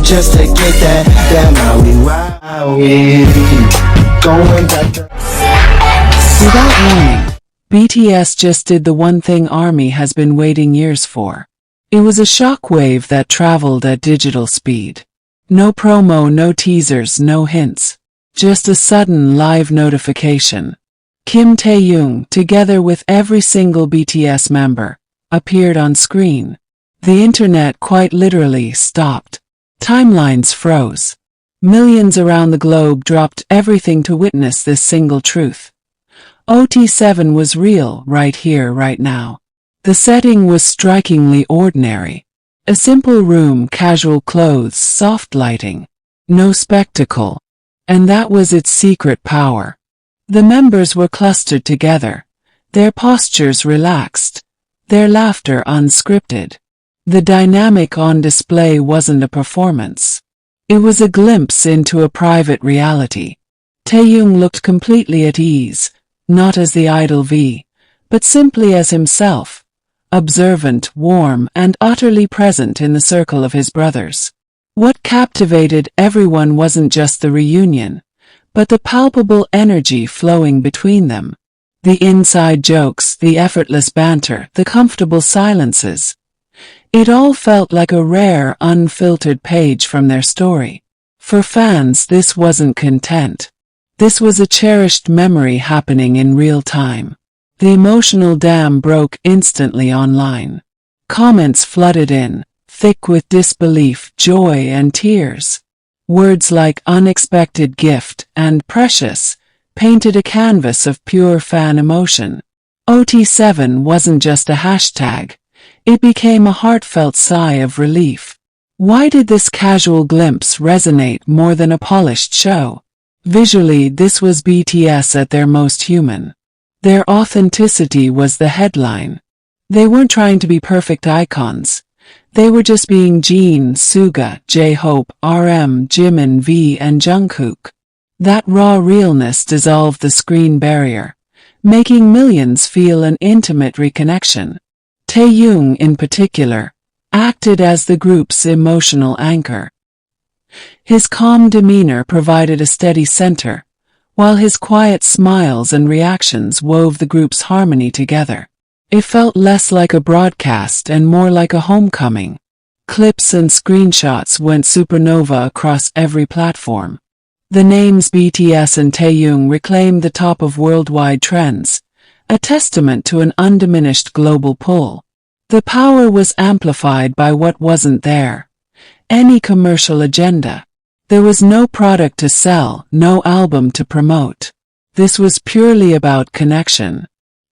just to get that Maui Wowie. Going back to... Without warning, BTS just did the one thing ARMY has been waiting years for. It was a shockwave that traveled at digital speed. No promo, no teasers, no hints. Just a sudden live notification. Kim Taehyung, together with every single BTS member, appeared on screen. The internet quite literally stopped. Timelines froze. Millions around the globe dropped everything to witness this single truth. OT7 was real right here, right now. The setting was strikingly ordinary. A simple room, casual clothes, soft lighting. No spectacle. And that was its secret power. The members were clustered together, their postures relaxed, their laughter unscripted. The dynamic on display wasn't a performance. It was a glimpse into a private reality. Taehyung looked completely at ease, not as the idol V, but simply as himself, observant, warm, and utterly present in the circle of his brothers. What captivated everyone wasn't just the reunion, but the palpable energy flowing between them. The inside jokes, the effortless banter, the comfortable silences. It all felt like a rare, unfiltered page from their story. For fans, this wasn't content. This was a cherished memory happening in real time. The emotional dam broke instantly online. Comments flooded in, thick with disbelief, joy, and tears. Words like unexpected gift and precious painted a canvas of pure fan emotion. OT7 wasn't just a hashtag. It became a heartfelt sigh of relief. Why did this casual glimpse resonate more than a polished show? Visually, this was BTS at their most human. Their authenticity was the headline. They weren't trying to be perfect icons. They were just being Jin, Suga, J-Hope, RM, Jimin, V, and Jungkook. That raw realness dissolved the screen barrier, making millions feel an intimate reconnection. Taehyung, in particular, acted as the group's emotional anchor. His calm demeanor provided a steady center, while his quiet smiles and reactions wove the group's harmony together. It felt less like a broadcast and more like a homecoming. Clips and screenshots went supernova across every platform. The names BTS and Taehyung reclaimed the top of worldwide trends, a testament to an undiminished global pull. The power was amplified by what wasn't there. Any commercial agenda. There was no product to sell, no album to promote. This was purely about connection.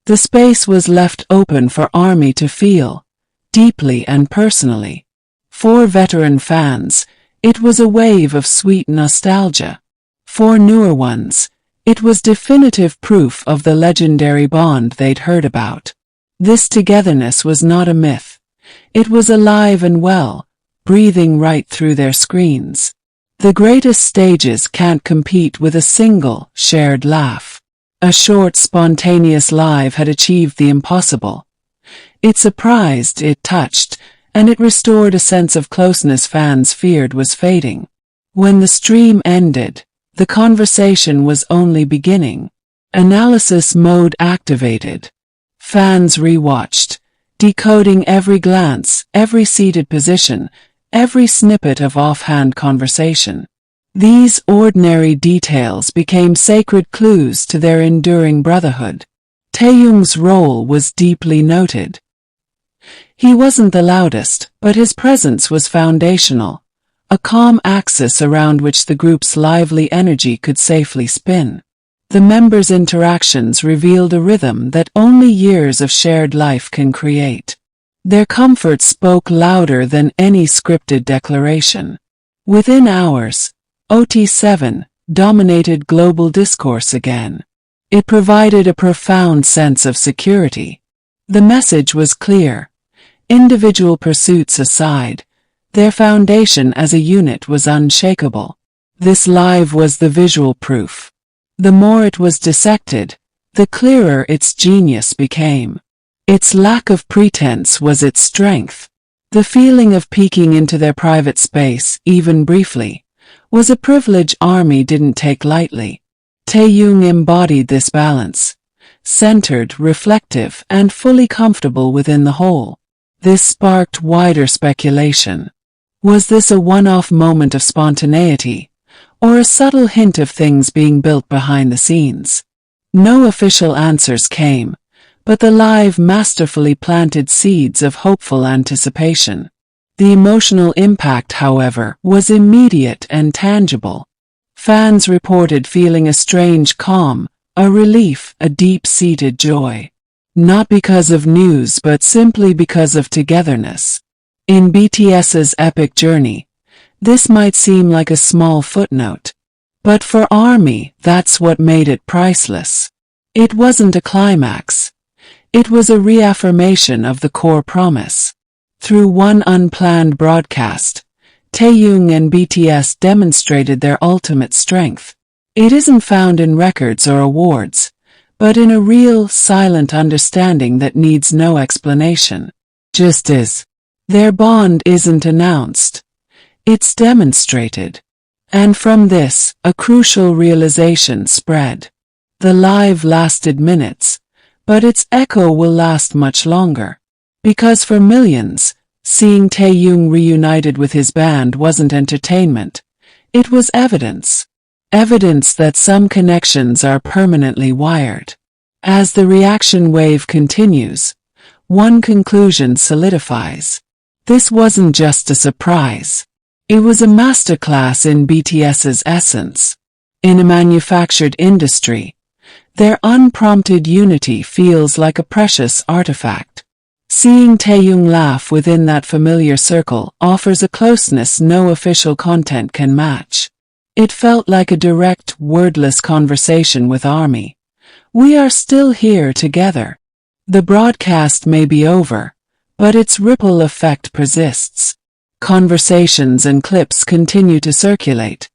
The space was left open for ARMY to feel, deeply and personally. For veteran fans, it was a wave of sweet nostalgia. For newer ones, it was definitive proof of the legendary bond they'd heard about. This togetherness was not a myth. It was alive and well, breathing right through their screens. The greatest stages can't compete with a single, shared laugh. A short, spontaneous live had achieved the impossible. It surprised, it touched, and it restored a sense of closeness fans feared was fading. When the stream ended, the conversation was only beginning. Analysis mode activated. Fans rewatched, decoding every glance, every seated position, every snippet of offhand conversation. These ordinary details became sacred clues to their enduring brotherhood. Taehyung's role was deeply noted. He wasn't the loudest, but his presence was foundational, a calm axis around which the group's lively energy could safely spin. The members' interactions revealed a rhythm that only years of shared life can create. Their comfort spoke louder than any scripted declaration. Within hours, OT7 dominated global discourse again. It provided a profound sense of security. The message was clear. Individual pursuits aside, their foundation as a unit was unshakable. This live was the visual proof. The more it was dissected, the clearer its genius became. Its lack of pretense was its strength. The feeling of peeking into their private space, even briefly, was a privilege ARMY didn't take lightly. Taehyung embodied this balance, centered, reflective, and fully comfortable within the whole. This sparked wider speculation. Was this a one-off moment of spontaneity, or a subtle hint of things being built behind the scenes? No official answers came, but the live masterfully planted seeds of hopeful anticipation. The emotional impact, however, was immediate and tangible. Fans reported feeling a strange calm, a relief, a deep-seated joy. Not because of news but simply because of togetherness. In BTS's epic journey, this might seem like a small footnote. But for ARMY, that's what made it priceless. It wasn't a climax. It was a reaffirmation of the core promise. Through one unplanned broadcast, Taehyung and BTS demonstrated their ultimate strength. It isn't found in records or awards, but in a real, silent understanding that needs no explanation. Just is. Their bond isn't announced. It's demonstrated. And from this, a crucial realization spread. The live lasted minutes, but its echo will last much longer. Because for millions, seeing Taehyung reunited with his band wasn't entertainment. It was evidence. Evidence that some connections are permanently wired. As the reaction wave continues, one conclusion solidifies. This wasn't just a surprise. It was a masterclass in BTS's essence. In a manufactured industry, their unprompted unity feels like a precious artifact. Seeing Taehyung laugh within that familiar circle offers a closeness no official content can match. It felt like a direct, wordless conversation with ARMY. We are still here together. The broadcast may be over, but its ripple effect persists. Conversations and clips continue to circulate,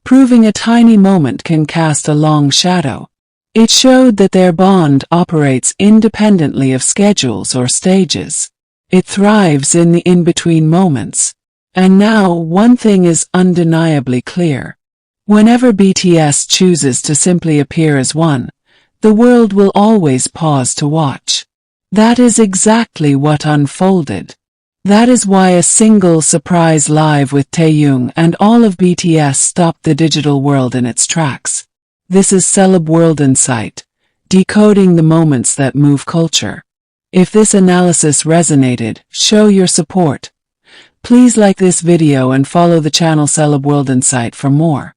proving a tiny moment can cast a long shadow. It showed that their bond operates independently of schedules or stages. It thrives in the in-between moments. And now one thing is undeniably clear. Whenever BTS chooses to simply appear as one, the world will always pause to watch. That is exactly what unfolded. That is why a single surprise live with Taehyung and all of BTS stopped the digital world in its tracks. This is Celeb World Insight, decoding the moments that move culture. If this analysis resonated, show your support. Please like this video and follow the channel Celeb World Insight for more.